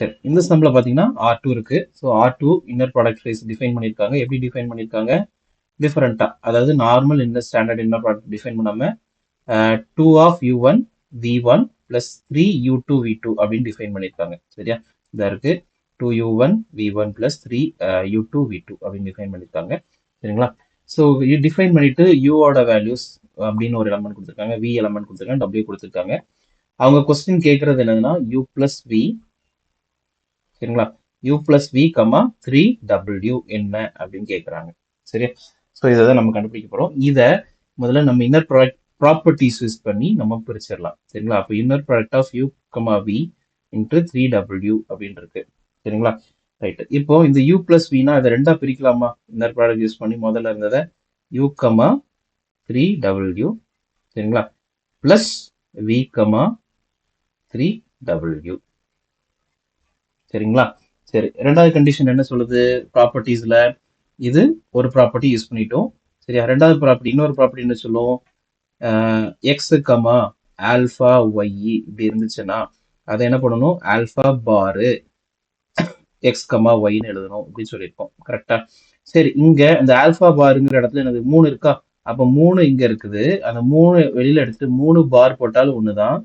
சரி, இந்த சம்ல பாத்தீங்கன்னா R2 இருக்கு. So R2 inner product space define பண்ணியிருக்காங்க. எப்படி டிஃபைன் பண்ணியிருக்காங்க? டிஃபரெண்டா, அதாவது normal inner standard inner product define பண்ணாம 2 of U1 V1 plus 3 U2 V2 அப்படின்னு டிஃபைன் பண்ணியிருக்காங்க. சரியா? இதா இருக்கு 2U1 V1 plus 3 U2 V2 அப்படின்னு டிஃபைன் பண்ணியிருக்காங்க. சரிங்களா? ஸோ டிஃபைன் பண்ணிட்டு யூவோட வேல்யூஸ் அப்படின்னு ஒரு எலமெண்ட் கொடுத்துருக்காங்க, வி எலமெண்ட் கொடுத்துருக்காங்க, டபிள்யூ கொடுத்துருக்காங்க. அவங்க கொஸ்டின் கேட்கறது என்னதுன்னா யூ பிளஸ் வி, சரிங்களா, u plus v comma 3w என்ன அப்படின்னு கேட்குறாங்க. சரியா? ஸோ இதை தான் நம்ம கண்டுபிடிக்க போகிறோம். இதை முதல்ல நம்ம இன்னர் ப்ராடக்ட் ப்ராப்பர்ட்டிஸ் யூஸ் பண்ணி நம்ம பிரிச்சிடலாம். சரிங்களா? அப்போ inner product of u comma v into 3w அப்படின்னு இருக்கு. சரிங்களா? ரைட்டு. இப்போ இந்த u பிளஸ் வினா இதை ரெண்டா பிரிக்கலாமா? இன்னர் ப்ராடக்ட் யூஸ் பண்ணி முதல்ல இருந்ததை u கமா 3w, சரிங்களா, பிளஸ் வி கமா 3w. சரிங்களா? சரி, ரெண்டாவது கண்டிஷன் என்ன சொல்லுது? ப்ராப்பர்ட்டிஸ்ல இது ஒரு ப்ராப்பர்ட்டி யூஸ் பண்ணிட்டோம். சரியா? ரெண்டாவது ப்ராப்பர்ட்டி, இன்னொரு ப்ராப்பர்ட்டி என்ன சொல்லும்? எக்ஸ் கமா ஆல்ஃபா ஒய் இப்படி இருந்துச்சுன்னா அதை என்ன பண்ணணும்? ஆல்ஃபா பாரு எக்ஸ் கமா ஒய்னு எழுதணும் அப்படின்னு சொல்லியிருக்கோம். கரெக்டா? சரி, இங்க இந்த ஆல்ஃபா பாருங்கிற இடத்துல எனக்கு 3 இருக்கா? அப்ப 3 இங்க இருக்குது. அந்த 3 வெளியில எடுத்துட்டு 3 பார் போட்டாலும் ஒண்ணுதான்,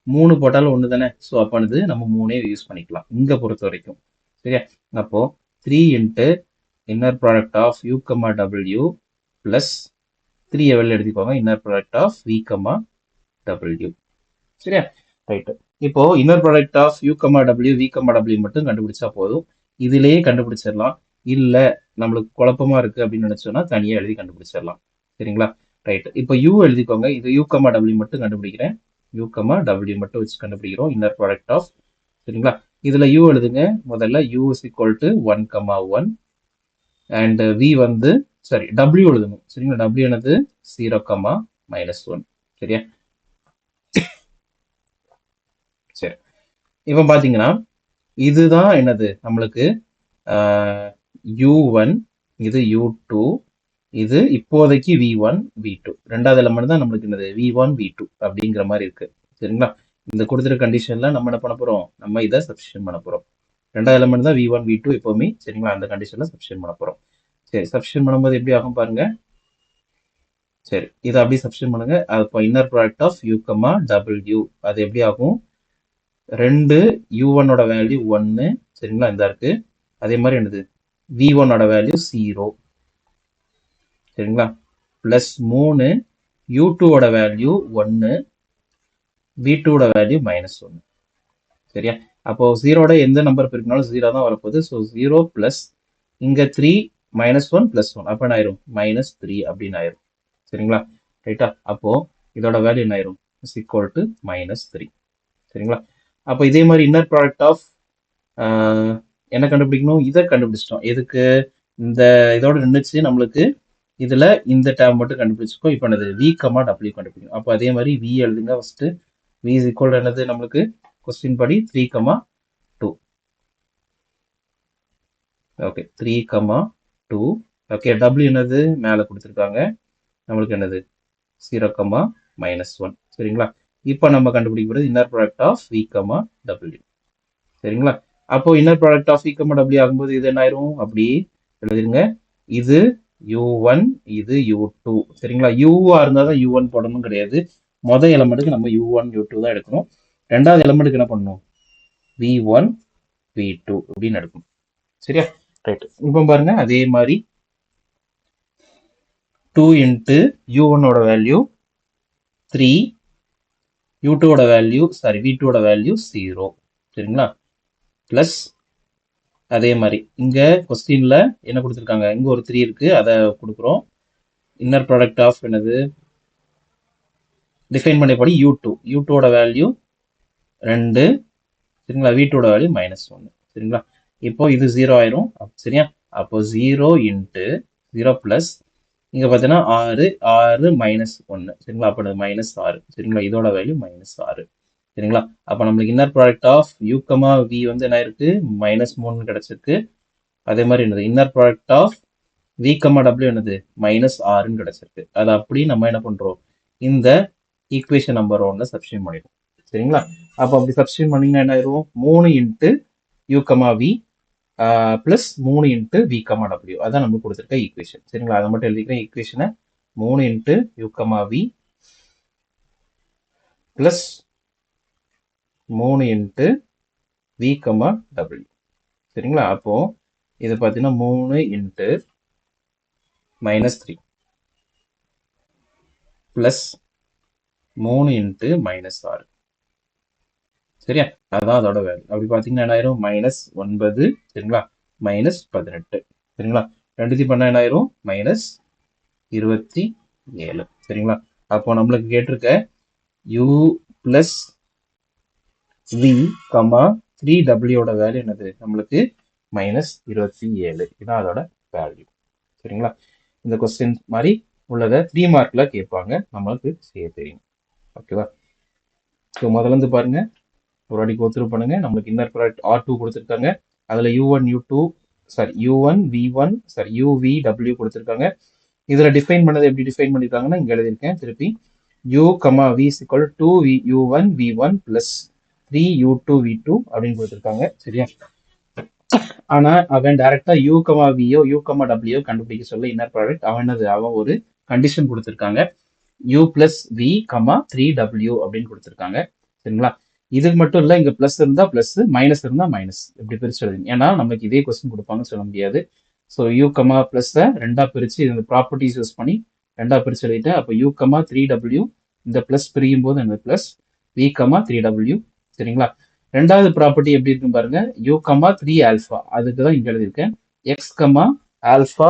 3 போட்டாலும் ஒண்ணு தானே. ஸோ அப்போ நம்ம 3 யூஸ் பண்ணிக்கலாம் இங்க பொறுத்த வரைக்கும். சரியா? அப்போ 3 into inner product of you comma W plus 3 வெளில எடுத்துக்கோங்க, inner product of we comma W. சரியா? ரைட்டு. இப்போ inner product of you comma W we comma W மட்டும் கண்டுபிடிச்சா போதும். இதுலயே கண்டுபிடிச்சிடலாம். இல்ல நம்மளுக்கு குழப்பமா இருக்கு அப்படின்னு நினைச்சோம்னா தனியா எழுதி கண்டுபிடிச்சிடலாம். சரிங்களா? ரைட்டு. இப்போ யூ எழுதிக்கோங்க. இது யூ கமா டபிள்யூ மட்டும் கண்டுபிடிக்கிறேன். யூ கமா டபிள்யூ மட்டும் வச்சு கண்டுபிடிக்கிறோம் இன்னர் ப்ராடக்ட் ஆஃப். சரிங்களா? இதுல யூ எழுதுங்க. முதல்ல u is equal to 1 comma 1 and v வந்து சாரி டபிள்யூ எழுதணும். சரிங்களா? டபிள்யூ என்னது? 0 கமா -1. சரியா? சரி, இப்போ பாத்தீங்கன்னா இதுதான் என்னது நம்மளுக்கு U1, இது U2, இது இப்போதைக்கு V1 V2. ரெண்டாவது எலமெண்ட் தான் நம்மளுக்கு என்னது? V1 V2 அப்படிங்கிற மாதிரி இருக்கு. சரிங்களா? இந்த கொடுத்துருக்க கண்டிஷன்ல நம்ம என்ன பண்ண போறோம்? நம்ம இதை சப்ஸ்டியூஷன் பண்ண போறோம். ரெண்டாவது எலமெண்ட் தான் V1 V2 எப்பவுமே. சரிங்களா? அந்த கண்டிஷன்ல சப்ஸ்டியூஷன் பண்ண போறோம். சரி, சப்ஸ்டியூஷன் பண்ணும்போது எப்படி ஆகும் பாருங்க. சரி, இதை அப்படியே சப்ஸ்டியூஷன் பண்ணுங்க. அப்போ inner product of you comma டபிள்யூ அது எப்படி ஆகும்? 2 U1 ஓட வேல்யூ 1. சரிங்களா? இந்த இருக்கு. அதே மாதிரி என்னது? V1 ஓட வேல்யூ 0. சரிங்களா? பிளஸ் 3 U2 ஓட வேல்யூ 1, V2 ஓட வேல்யூ -1. சரியா? அப்போ 0 எந்த நம்பர் பெருக்கினாலும் 0 தான் வரப்போகுது. ஸோ 0 பிளஸ் இங்க 3 -1 பிளஸ் 1 அப்போ என்ன ஆயிரும்? -3 அப்படின்னு ஆயிரும். சரிங்களா? ரைட்டா? அப்போ இதோட வேல்யூ என்ன ஆயிரும்? Is equal to -3. சரிங்களா? அப்போ இதே மாதிரி இன்னர் ப்ராடக்ட் ஆஃப் என்ன கண்டுபிடிக்கணும்? இதை கண்டுபிடிச்சிட்டோம். எதுக்கு? இந்த இதோட நின்றுச்சு நம்மளுக்கு. இதுல இந்த டேர்ம் மட்டும் கண்டுபிடிச்சிருக்கோம். இப்போ என்னது? வி கமா டபிள்யூ கண்டுபிடிக்கணும். அப்போ அதே மாதிரி வி எழுதுங்க ஃபர்ஸ்ட். வி இஸ் ஈக்குவல் என்னது நம்மளுக்கு? கொஸ்டின் படி 3 comma 2. Okay, 3 comma 2. Okay, W என்னது? மேலே கொடுத்துருக்காங்க. நம்மளுக்கு என்னது? 0 கமா -1. சரிங்களா? இப்போ நம்ம கண்டுபிடிக்கிறது inner product of we comma W. சரிங்களா? அப்போ inner product of we comma டபிள்யூ ஆகும்போது இது என்ன ஆயிரும்? அப்படி எழுதிருங்க. இது U1, இது U2. சரிங்களா? யூவா இருந்தால் தான் U1 போடணும் கிடையாது. மொதல் எலமெண்ட்டுக்கு நம்ம U1 U2 தான் எடுக்கணும். ரெண்டாவது எலமெண்ட்டுக்கு என்ன பண்ணணும்? V1 V2 அப்படின்னு எடுக்கணும். சரியா? ரைட். இப்போ பாருங்க, அதே மாதிரி 2 இன்ட்டு U1 ஓட வேல்யூ 3, U2 ஓட வேல்யூ V2 ஓட வேல்யூ 0. சரிங்களா? பிளஸ் அதே மாதிரி இங்க கொஸ்டின்ல என்ன கொடுத்துருக்காங்க? இங்க ஒரு 3 இருக்கு, அதை கொடுக்குறோம். இன்னர் ப்ராடக்ட் ஆஃப் என்னது? டிஃபைன் பண்ணபடி U2 ஓட வேல்யூ 2. சரிங்களா? V2 ஓட வேல்யூ -1. சரிங்களா? இப்போ இது 0 ஆயிரும். சரியா? அப்போ 0 இன்ட்டு 0 பிளஸ் இங்க பார்த்தீங்கன்னா 6 -1. சரிங்களா? அப்போ -6. சரிங்களா? இதோட வேல்யூ -6. சரிங்களா? அப்போ நம்மளுக்கு inner product of you comma v வந்து என்ன இருக்கு? -3 கிடைச்சிருக்கு. அதே மாதிரி என்னது? Inner product of we comma டபிள்யூ என்னது? -6 கிடைச்சிருக்கு. அதை அப்படி நம்ம என்ன பண்றோம்? இந்த ஈக்குவேஷன் நம்பர் 1ல சப்ஸ்டியூட் பண்ணிடுவோம். சரிங்களா? அப்போ அப்படி சப்ஸ்டியூட் பண்ணீங்கன்னா என்ன ஆயிரும்? 3 into u comma v plus 3 into v comma டபிள்யூ. அதான் நம்ம கொடுத்துருக்க ஈக்குவேஷன். சரிங்களா? அதை மட்டும் எழுதிக்கிறேன். ஈக்குவேஷனை 3 into u comma v plus 3 into v comma W. சரிங்களா? அப்போ இது பார்த்தீங்கன்னா 3 இன்ட்டு -3 பிளஸ் 3 இன்ட்டு -6. சரியா? அதான் அதோட வேல்யூ. அப்படி பார்த்தீங்கன்னா என்ன ஆயிரும்? -9. சரிங்களா? -18. சரிங்களா? ரெண்டுத்தையும் பண்ணா என்ன ஆயிரும்? -27. சரிங்களா? அப்போ நம்மளுக்கு கேட்டிருக்க u plus v comma 3w ஓட வேல்யூ என்னது? நம்மளுக்கு -27. இதான் அதோட வேல்யூ. சரிங்களா? இந்த கொஸ்டின் மாதிரி உள்ளதை 3 மார்க்ல கேட்பாங்க. நம்மளுக்கு செய்ய தெரியும். ஓகேவா? ஸோ முதல்ல இருந்து பாருங்க, ஒரு வாட்டி கோத்ரூ பண்ணுங்க. நம்மளுக்கு இன்னர் ப்ராடக்ட் R2 கொடுத்துருக்காங்க. அதுல U1 U2 sorry U1 V1 sorry UVW கொடுத்துருக்காங்க. இதுல டிஃபைன் பண்ணது எப்படி டிஃபைன் பண்ணிருக்காங்கன்னா இங்க எழுதியிருக்கேன் திருப்பி. U, V is equal to 2 U1 V1 plus 3 U2 V2 அப்படின்னு கொடுத்துருக்காங்க. சரியா? ஆனா அவன் டைரக்டா U, Vயோ U, W கண்டுபிடிக்க சொல்ல இன்னர் ப்ராடக்ட் அவன் ஒரு கண்டிஷன் கொடுத்துருக்காங்க. U plus V, 3W அப்படின்னு கொடுத்துருக்காங்க. சரிங்களா? இதுக்கு மட்டும் இல்ல, இங்க பிளஸ் இருந்தா பிளஸ், மைனஸ் இருந்தா மைனஸ், இப்படி பிரிச்சு எழுதுங்க. ஏன்னா நமக்கு இதே கொஸ்டின் கொடுப்பாங்கன்னு சொல்ல முடியாது. ஸோ யூ கமா பிளஸ் ரெண்டா பிரிச்சு இந்த ப்ராப்பர்ட்டிஸ் யூஸ் பண்ணி ரெண்டா பிரிச்சு எழுதிட்டேன். அப்போ யூ கமா 3W இந்த பிளஸ் பிரியும் போது அந்த பிளஸ் வி கமா 3W. சரிங்களா? ரெண்டாவது ப்ராப்பர்ட்டி எப்படி இருக்குன்னு பாருங்க. யூ கமா 3 ஆல்ஃபா, அதுக்கு தான் இங்க எழுதியிருக்கேன். எக்ஸ் கமா ஆல்ஃபா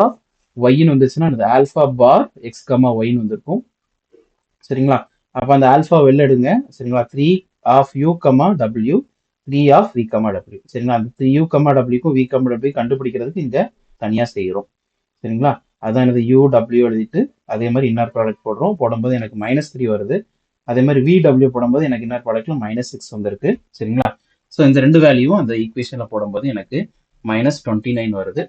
ஒய்ன்னு வந்துச்சுன்னா அந்த ஆல்ஃபா பார் எக்ஸ் கமா ஒய்ன்னு வந்திருக்கும். சரிங்களா? அப்ப அந்த ஆல்ஃபா வெளில எடுங்க. சரிங்களா? 3 of you comma W 3 of we comma W. சரிங்களா? அந்த 3 யூ கமா டபிள்யூக்கும் வி கமா டபிள்யூ கண்டுபிடிக்கிறதுக்கு இங்க தனியா செய்கிறோம். சரிங்களா? அதான் எனது யூ டபிள்யூ எழுதிட்டு அதே மாதிரி இன்னர் ப்ராடக்ட் போடுறோம். போடும்போது எனக்கு -3 வருது. அதே மாதிரி வி டபிள்யூ போடும்போது எனக்கு இன்னர் ப்ராடக்ட்ல -6 வந்திருக்கு. சரிங்களா? ஸோ இந்த ரெண்டு வேல்யூவும் அந்த ஈக்குவேஷன்ல போடும்போது எனக்கு -29 வருது.